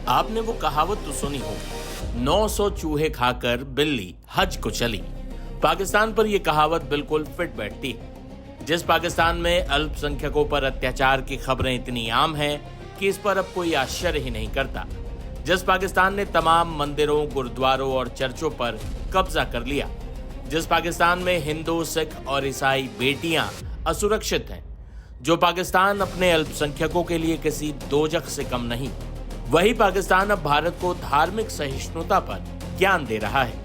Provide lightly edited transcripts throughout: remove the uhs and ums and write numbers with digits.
आपने वो कहावत तो सुनी होगी, 900 चूहे खाकर बिल्ली हज को चली। पाकिस्तान पर यह कहावत बिल्कुल फिट बैठती है। जिस पाकिस्तान में अल्पसंख्यकों पर अत्याचार की खबरें इतनी आम हैं कि इस पर अब कोई आश्चर्य ही नहीं करता। जिस पाकिस्तान ने तमाम मंदिरों, गुरुद्वारों और चर्चों पर कब्जा कर लिया। जिस पाकिस्तान में हिंदू, सिख और ईसाई बेटियां असुरक्षित हैं। जो पाकिस्तान अपने अल्पसंख्यकों के लिए किसी दोजख से कम नहीं। वही पाकिस्तान अब भारत को धार्मिक सहिष्णुता पर ज्ञान दे रहा है।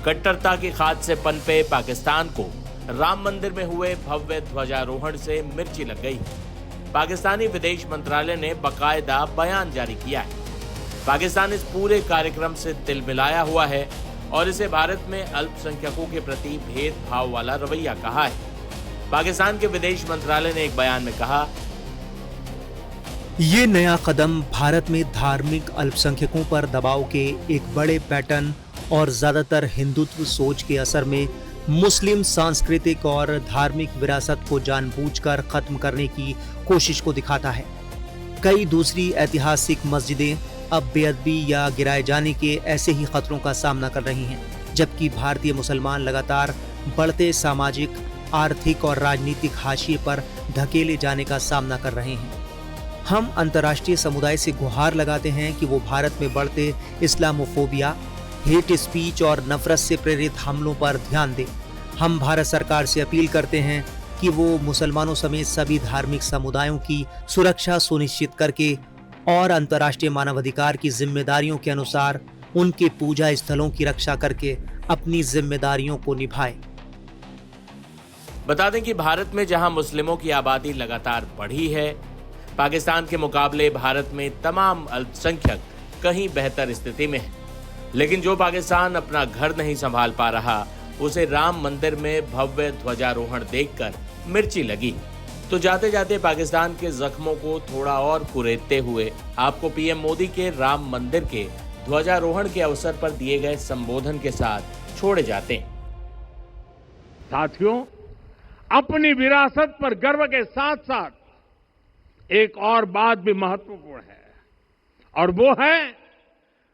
कट्टरता की खाद से पनपे पाकिस्तान को राम मंदिर में हुए भव्य ध्वजारोहण से मिर्ची लग गई। पाकिस्तानी विदेश मंत्रालय ने बाकायदा बयान जारी किया है। पाकिस्तान इस पूरे कार्यक्रम से तिलमिलाया हुआ है और इसे भारत में अल्पसंख्यकों के प्रति भेदभाव वाला रवैया कहा है। पाकिस्तान के विदेश मंत्रालय ने एक बयान में कहा, ये नया कदम भारत में धार्मिक अल्पसंख्यकों पर दबाव के एक बड़े पैटर्न और ज्यादातर हिंदुत्व सोच के असर में मुस्लिम सांस्कृतिक और धार्मिक विरासत को जानबूझकर खत्म करने की कोशिश को दिखाता है। कई दूसरी ऐतिहासिक मस्जिदें अब बेअदबी या गिराए जाने के ऐसे ही खतरों का सामना कर रही हैं, जबकि भारतीय मुसलमान लगातार बढ़ते सामाजिक, आर्थिक और राजनीतिक हाशिए पर धकेले जाने का सामना कर रहे हैं। हम अंतर्राष्ट्रीय समुदाय से गुहार लगाते हैं कि वो भारत में बढ़ते इस्लामोफोबिया, हेट स्पीच और नफरत से प्रेरित हमलों पर ध्यान दें। हम भारत सरकार से अपील करते हैं कि वो मुसलमानों समेत सभी धार्मिक समुदायों की सुरक्षा सुनिश्चित करके और अंतर्राष्ट्रीय मानवाधिकार की जिम्मेदारियों के अनुसार उनके पूजा स्थलों की रक्षा करके अपनी जिम्मेदारियों को निभाएं। बता दें कि भारत में जहां मुस्लिमों की आबादी लगातार बढ़ी है, पाकिस्तान के मुकाबले भारत में तमाम अल्पसंख्यक कहीं बेहतर स्थिति में है। लेकिन जो पाकिस्तान अपना घर नहीं संभाल पा रहा, उसे राम मंदिर में भव्य ध्वजारोहण देखकर मिर्ची लगी। तो जाते जाते पाकिस्तान के जख्मों को थोड़ा और कुरेदते हुए आपको पीएम मोदी के राम मंदिर के ध्वजारोहण के अवसर पर दिए गए संबोधन के साथ छोड़े जाते हैं। साथियों, अपनी विरासत पर गर्व के साथ साथ एक और बात भी महत्वपूर्ण है, और वो है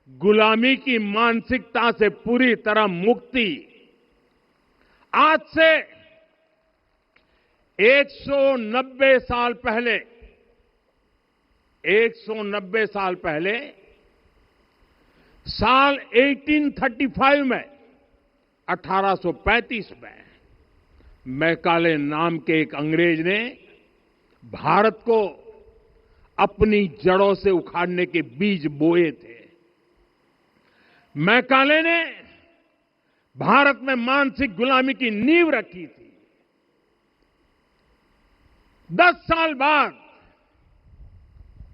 गुलामी की मानसिकता से पूरी तरह मुक्ति। आज से 190 साल पहले 190 साल पहले साल 1835 में 1835 में मैकाले नाम के एक अंग्रेज ने भारत को अपनी जड़ों से उखाड़ने के बीज बोए थे। मैकाले ने भारत में मानसिक गुलामी की नींव रखी थी। 10 साल बाद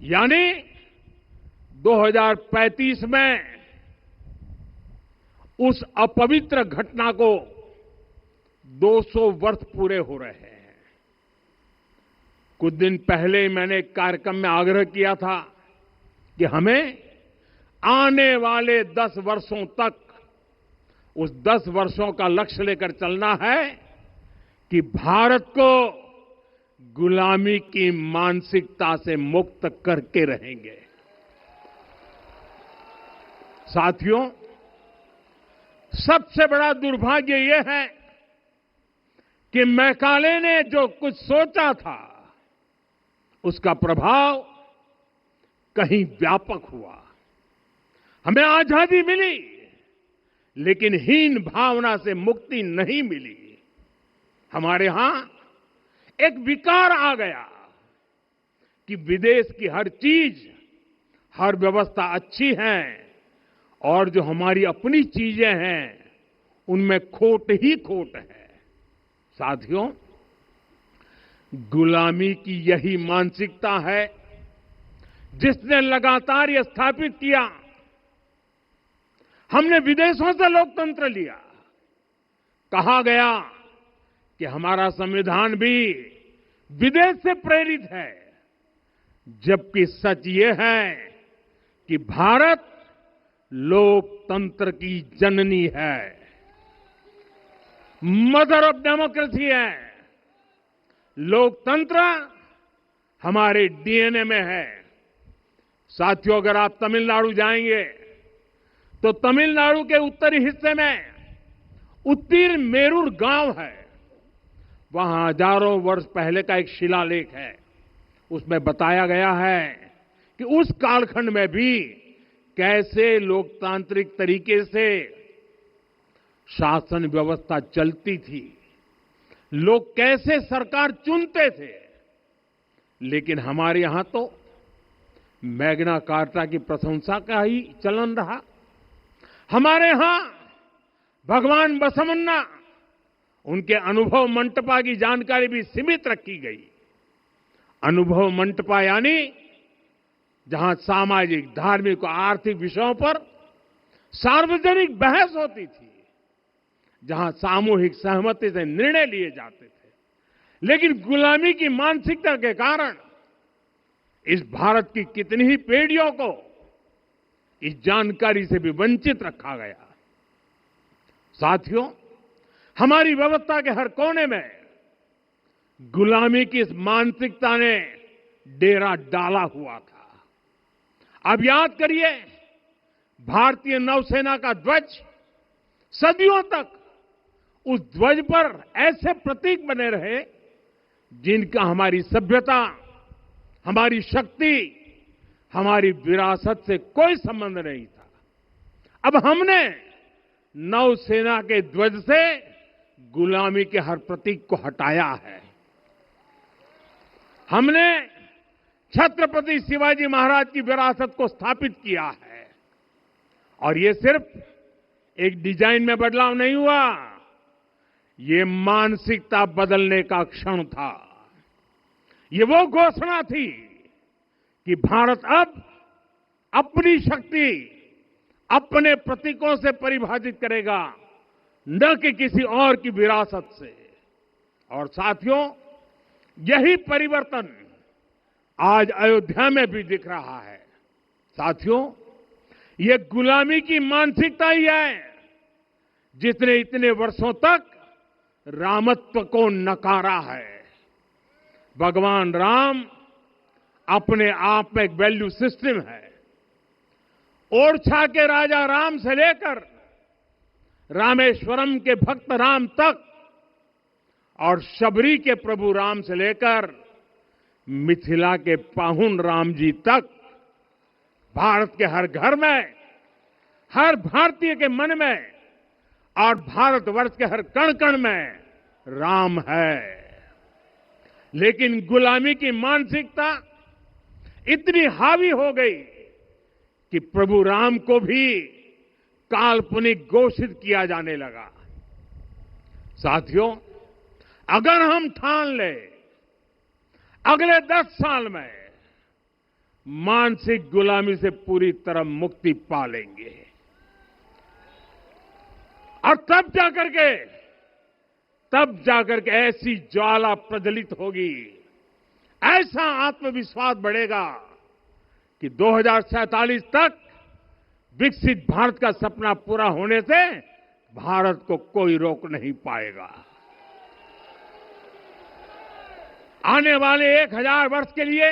यानी 2035 में उस अपवित्र घटना को 200 वर्ष पूरे हो रहे हैं। कुछ दिन पहले मैंने एक कार्यक्रम में आग्रह किया था कि हमें आने वाले 10 वर्षों तक उस 10 वर्षों का लक्ष्य लेकर चलना है कि भारत को गुलामी की मानसिकता से मुक्त करके रहेंगे। साथियों, सबसे बड़ा दुर्भाग्य यह है कि मैकाले ने जो कुछ सोचा था उसका प्रभाव कहीं व्यापक हुआ। हमें आजादी मिली, लेकिन हीन भावना से मुक्ति नहीं मिली। हमारे यहां एक विकार आ गया कि विदेश की हर चीज, हर व्यवस्था अच्छी है और जो हमारी अपनी चीजें हैं उनमें खोट ही खोट है। साथियों, गुलामी की यही मानसिकता है जिसने लगातार यह स्थापित किया। हमने विदेशों से लोकतंत्र लिया। कहा गया कि हमारा संविधान भी विदेश से प्रेरित है, जबकि सच ये है कि भारत लोकतंत्र की जननी है, मदर ऑफ डेमोक्रेसी है। लोकतंत्र हमारे डीएनए में है। साथियों, अगर आप तमिलनाडु जाएंगे तो तमिलनाडु के उत्तरी हिस्से में उत्तिर मेरूर गांव है। वहां हजारों वर्ष पहले का एक शिलालेख है। उसमें बताया गया है कि उस कालखंड में भी कैसे लोकतांत्रिक तरीके से शासन व्यवस्था चलती थी, लोग कैसे सरकार चुनते थे। लेकिन हमारे यहां तो मैग्ना कार्टा की प्रशंसा का ही चलन रहा। हमारे यहां भगवान बसवन्ना, उनके अनुभव मंटपा की जानकारी भी सीमित रखी गई। अनुभव मंटपा यानी जहां सामाजिक, धार्मिक और आर्थिक विषयों पर सार्वजनिक बहस होती थी, जहां सामूहिक सहमति से निर्णय लिए जाते थे। लेकिन गुलामी की मानसिकता के कारण इस भारत की कितनी ही पीढ़ियों को इस जानकारी से भी वंचित रखा गया। साथियों, हमारी व्यवस्था के हर कोने में गुलामी की इस मानसिकता ने डेरा डाला हुआ था। अब याद करिए, भारतीय नौसेना का ध्वज सदियों तक उस ध्वज पर ऐसे प्रतीक बने रहे जिनका हमारी सभ्यता, हमारी शक्ति, हमारी विरासत से कोई संबंध नहीं था। अब हमने नौसेना के ध्वज से गुलामी के हर प्रतीक को हटाया है। हमने छत्रपति शिवाजी महाराज की विरासत को स्थापित किया है। और ये सिर्फ एक डिजाइन में बदलाव नहीं हुआ, ये मानसिकता बदलने का क्षण था। ये वो घोषणा थी कि भारत अब अपनी शक्ति अपने प्रतीकों से परिभाषित करेगा, न कि किसी और की विरासत से। और साथियों, यही परिवर्तन आज अयोध्या में भी दिख रहा है। साथियों, ये गुलामी की मानसिकता ही है जिसने इतने वर्षों तक रामत्व को नकारा है। भगवान राम अपने आप में एक वैल्यू सिस्टम है। ओरछा के राजा राम से लेकर रामेश्वरम के भक्त राम तक और शबरी के प्रभु राम से लेकर मिथिला के पाहुन राम जी तक, भारत के हर घर में, हर भारतीय के मन में और भारतवर्ष के हर कण कण में राम है। लेकिन गुलामी की मानसिकता इतनी हावी हो गई कि प्रभु राम को भी काल्पनिक घोषित किया जाने लगा। साथियों, अगर हम ठान लें अगले 10 साल में मानसिक गुलामी से पूरी तरह मुक्ति पा लेंगे, और तब जाकर के ऐसी ज्वाला प्रज्वलित होगी, ऐसा आत्मविश्वास बढ़ेगा कि 2047 तक विकसित भारत का सपना पूरा होने से भारत को कोई रोक नहीं पाएगा। आने वाले 1000 वर्ष के लिए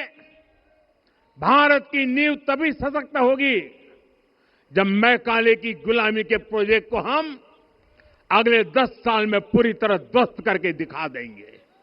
भारत की नींव तभी सशक्त होगी जब मैकाले की गुलामी के प्रोजेक्ट को हम अगले 10 साल में पूरी तरह ध्वस्त करके दिखा देंगे।